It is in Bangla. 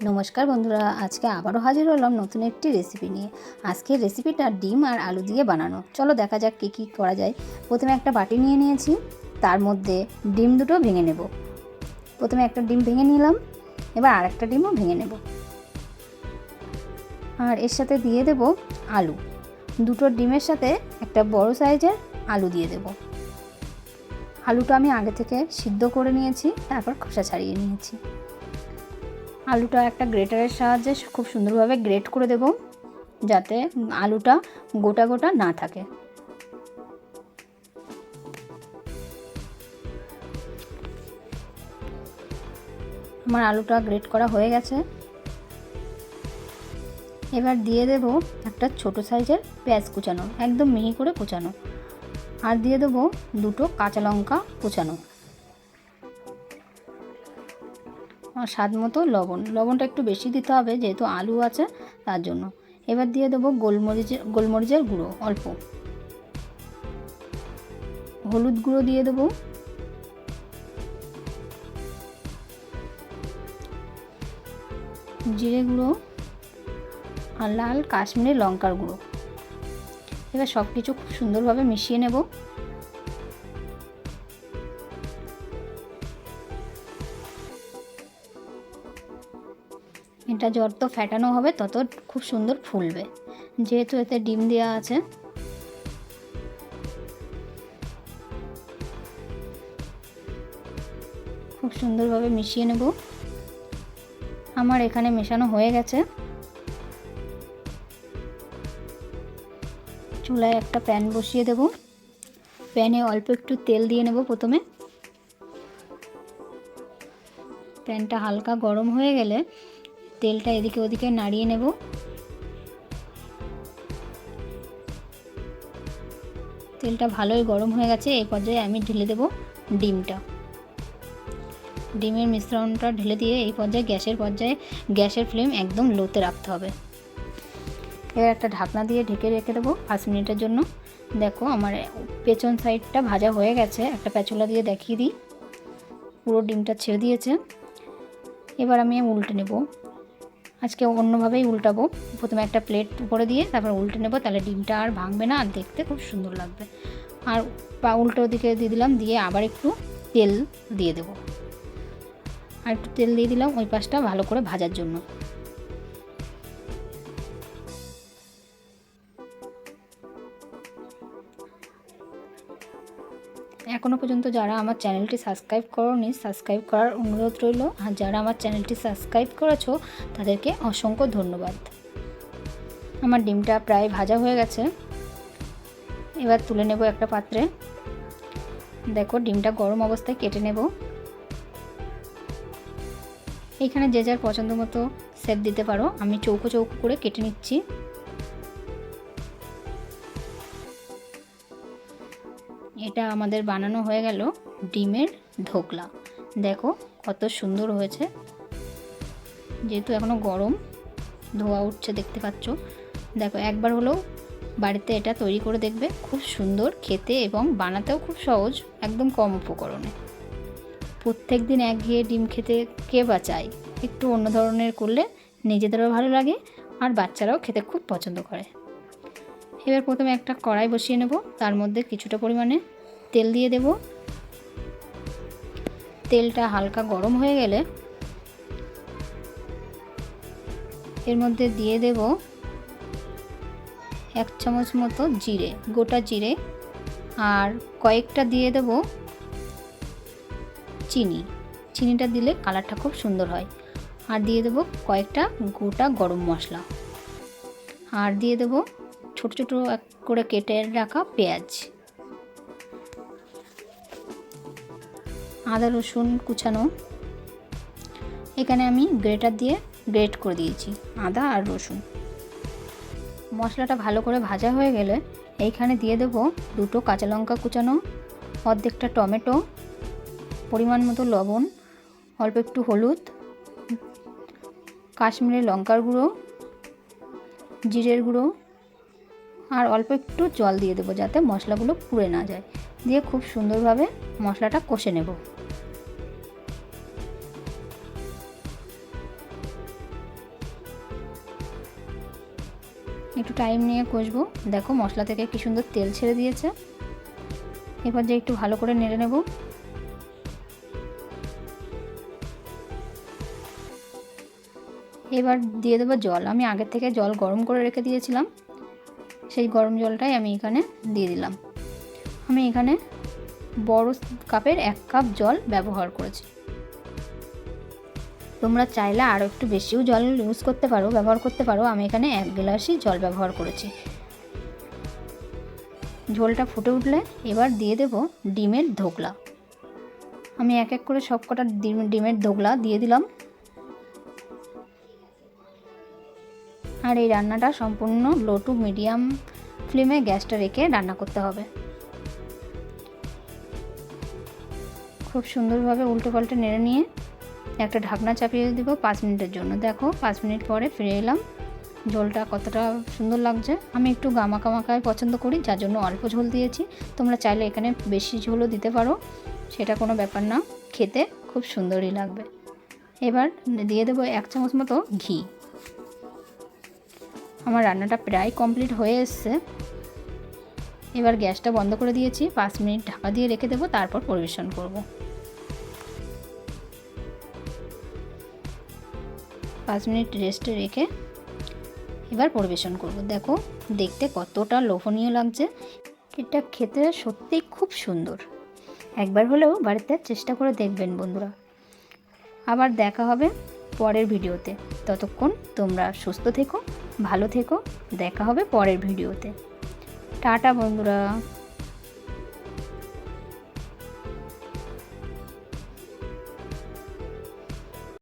নমস্কার বন্ধুরা, আজকে আবারও হাজির হলাম নতুন একটি রেসিপি নিয়ে। আজকের রেসিপিটা ডিম আর আলু দিয়ে বানানো। চলো দেখা যাক কী কী করা যায়। প্রথমে একটা বাটি নিয়ে নিয়েছি, তার মধ্যে ডিম দুটো ভেঙে নেব। প্রথমে একটা ডিম ভেঙে নিলাম, এবার আরেকটা ডিমও ভেঙে নেব। আর এর সাথে দিয়ে দেব আলু। দুটো ডিমের সাথে একটা বড় সাইজের আলু দিয়ে দেব। আলুটা আমি আগে থেকে সিদ্ধ করে নিয়েছি, তারপর খোসা ছাড়িয়ে নিয়েছি। আলুটা একটা গ্রেটারের সাহায্যে খুব সুন্দরভাবে গ্রেট করে দেব, যাতে আলুটা গোটা গোটা না থাকে। আমার আলুটা গ্রেট করা হয়ে গেছে। এবার দিয়ে দেব একটা ছোট সাইজের পেঁয়াজ কুচানো, একদম মিহি করে কুচানো। আর দিয়ে দেব দুটো কাঁচা লঙ্কা কুচানো। আর স্বাদ মতো লবণটা একটু বেশি দিতে হবে, যেহেতু আলু আছে তার জন্য। এবার দিয়ে দেবো গোলমরিচের গুঁড়ো অল্প, হলুদ গুঁড়ো দিয়ে দেবো, জিরে গুঁড়ো আর লাল কাশ্মীরি লঙ্কার গুঁড়ো। এবার সব কিছু খুব সুন্দরভাবে মিশিয়ে নেব। এটা যত ফ্যাটানো হবে তত খুব সুন্দর ফুলবে, যেহেতু এতে ডিম দেওয়া আছে। খুব সুন্দরভাবে মিশিয়ে নেব। আমার এখানে মেশানো হয়ে গেছে। চুলায় একটা প্যান বসিয়ে দেব। প্যানে অল্প একটু তেল দিয়ে নেব প্রথমে। প্যানটা হালকা গরম হয়ে গেলে তেলটা এদিকে ওদিকে নাড়িয়ে নেব। তেলটা ভালোই গরম হয়ে গেছে। এই পর্যায়ে আমি ঢেলে দেব ডিমটা। ডিমের মিশ্রণটা ঢেলে দিয়ে এই পর্যায়ে গ্যাসের ফ্লেম একদম লোতে রাখতে হবে। এবার একটা ঢাকনা দিয়ে ঢেকে রেখে দেবো 5 মিনিটের জন্য। দেখো আমার পেছন সাইডটা ভাজা হয়ে গেছে। একটা প্যাচুলা দিয়ে দেখিয়ে দিই, পুরো ডিমটা ছেড়ে দিয়েছে। এবার আমি উল্টে নেব। আজকে অন্যভাবেই উল্টাবো। প্রথমে একটা প্লেট উপরে দিয়ে তারপর উল্টে নেব, তাহলে ডিমটা আর ভাঙবে না, আর দেখতে খুব সুন্দর লাগবে। আর উল্টো দিকে দিয়ে দিলাম, দিয়ে আবার একটু তেল দিয়ে দেব। আর একটু তেল দিয়ে দিলাম ওই পাশটা ভালো করে ভাজার জন্য। এখনও পর্যন্ত যারা আমার চ্যানেলটি সাবস্ক্রাইব করোনি, সাবস্ক্রাইব করার অনুরোধ রইল। আর যারা আমার চ্যানেলটি সাবস্ক্রাইব করেছো তাদেরকে অসংখ্য ধন্যবাদ। আমার ডিমটা প্রায় ভাজা হয়ে গেছে। এবার তুলে নেব একটা পাত্রে। দেখো ডিমটা গরম অবস্থায় কেটে নেব। এইখানে যে যার পছন্দ মতো শেপ দিতে পারো। আমি চৌকো চৌকো করে কেটে নিচ্ছি। এটা আমাদের বানানো হয়ে গেল ডিমের ধোকলা। দেখো কত সুন্দর হয়েছে, যেহেতু এখনও গরম, ধোয়া উঠছে দেখতে পাচ্ছ। দেখো একবার হলেও বাড়িতে এটা তৈরি করে দেখবে, খুব সুন্দর খেতে এবং বানাতেও খুব সহজ, একদম কম উপকরণে। প্রত্যেক দিন একঘেয়ে ডিম খেতে কে বা চায়? একটু অন্য ধরনের করলে নিজেদেরও ভালো লাগে আর বাচ্চারাও খেতে খুব পছন্দ করে। এবার প্রথমে একটা কড়াই বসিয়ে নেব, তার মধ্যে কিছুটা পরিমাণে তেল দিয়ে দেব। তেলটা হালকা গরম হয়ে গেলে এর মধ্যে দিয়ে দেব 1 চামচ মতো জিরে, গোটা জিরে। আর কয়েকটা দিয়ে দেব চিনিটা দিলে কালারটা খুব সুন্দর হয়। আর দিয়ে দেব কয়েকটা গোটা গরম মশলা। আর দিয়ে দেব ছোট ছোট করে কেটে রাখা পেঁয়াজ, আদা রসুন কুচানো। এখানে আমি গ্রেটার দিয়ে গ্রেট করে দিয়েছি আদা আর রসুন। মশলাটা ভালো করে ভাজা হয়ে গেলে এইখানে দিয়ে দেব দুটো কাঁচা লঙ্কা কুচানো, অর্ধেকটা টমেটো, পরিমাণ মতো লবণ, অল্প একটু হলুদ, কাশ্মীরি লঙ্কার গুঁড়ো, জিরের গুঁড়ো আর অল্প একটু জল দিয়ে দেবো, যাতে মশলাগুলো পুড়ে না যায়। দিয়ে খুব সুন্দরভাবে মশলাটা কষে নেব। একটু টাইম নিয়ে কষবো। দেখো মশলা থেকে কি সুন্দর তেল ছেড়ে দিয়েছে। এবার যে একটু ভালো করে নেড়ে নেব। এবার দিয়ে দেবো জল। আমি আগের থেকে জল গরম করে রেখে দিয়েছিলাম, সেই গরম জলটাই আমি এখানে দিয়ে দিলাম। আমি এখানে বড় কাপের 1 কাপ জল ব্যবহার করেছি। তোমরা চাইলে আরও একটু বেশিও জল ইউজ করতে পারো, ব্যবহার করতে পারো। আমি এখানে 1 গ্লাসই জল ব্যবহার করেছি। ঝোলটা ফুটে উঠলে এবার দিয়ে দেব ডিমের ধোকলা। আমি এক এক করে সব কটা ডিমের ধোকলা দিয়ে দিলাম। আর এই রান্নাটা সম্পূর্ণ লো টু মিডিয়াম ফ্লেমে গ্যাসটা রেখে রান্না করতে হবে। খুব সুন্দরভাবে উল্টে পাল্টে নেড়ে নিয়ে একটা ঢাকনা চাপিয়ে দেব 5 মিনিটের জন্য। দেখো 5 মিনিট পরে ফিরে এলাম। ঝোলটা কতটা সুন্দর লাগছে। আমি একটু গামাকা মাখায় পছন্দ করি, যার জন্য অল্প ঝোল দিয়েছি। তোমরা চাইলে এখানে বেশি ঝোলও দিতে পারো, সেটা কোনো ব্যাপার না, খেতে খুব সুন্দরই লাগবে। এবার দিয়ে দেবো 1 চামচ মতো ঘি। আমার রান্নাটা প্রায় কমপ্লিট হয়ে এসছে। এবার গ্যাসটা বন্ধ করে দিয়েছি। 5 মিনিট ঢাকা দিয়ে রেখে দেবো, তারপর পরিবেশন করব। 5 মিনিট রেস্টে রেখে এবার পরিবেশন করব। দেখো দেখতে কতটা লোভনীয় লাগছে। এটা খেতে সত্যিই খুব সুন্দর। একবার হলেও বাড়িতে চেষ্টা করে দেখবেন বন্ধুরা। আবার দেখা হবে পরের ভিডিওতে। ততক্ষণ তোমরা সুস্থ থেকো, ভালো থেকো। দেখা হবে পরের ভিডিওতে। টাটা বন্ধুরা।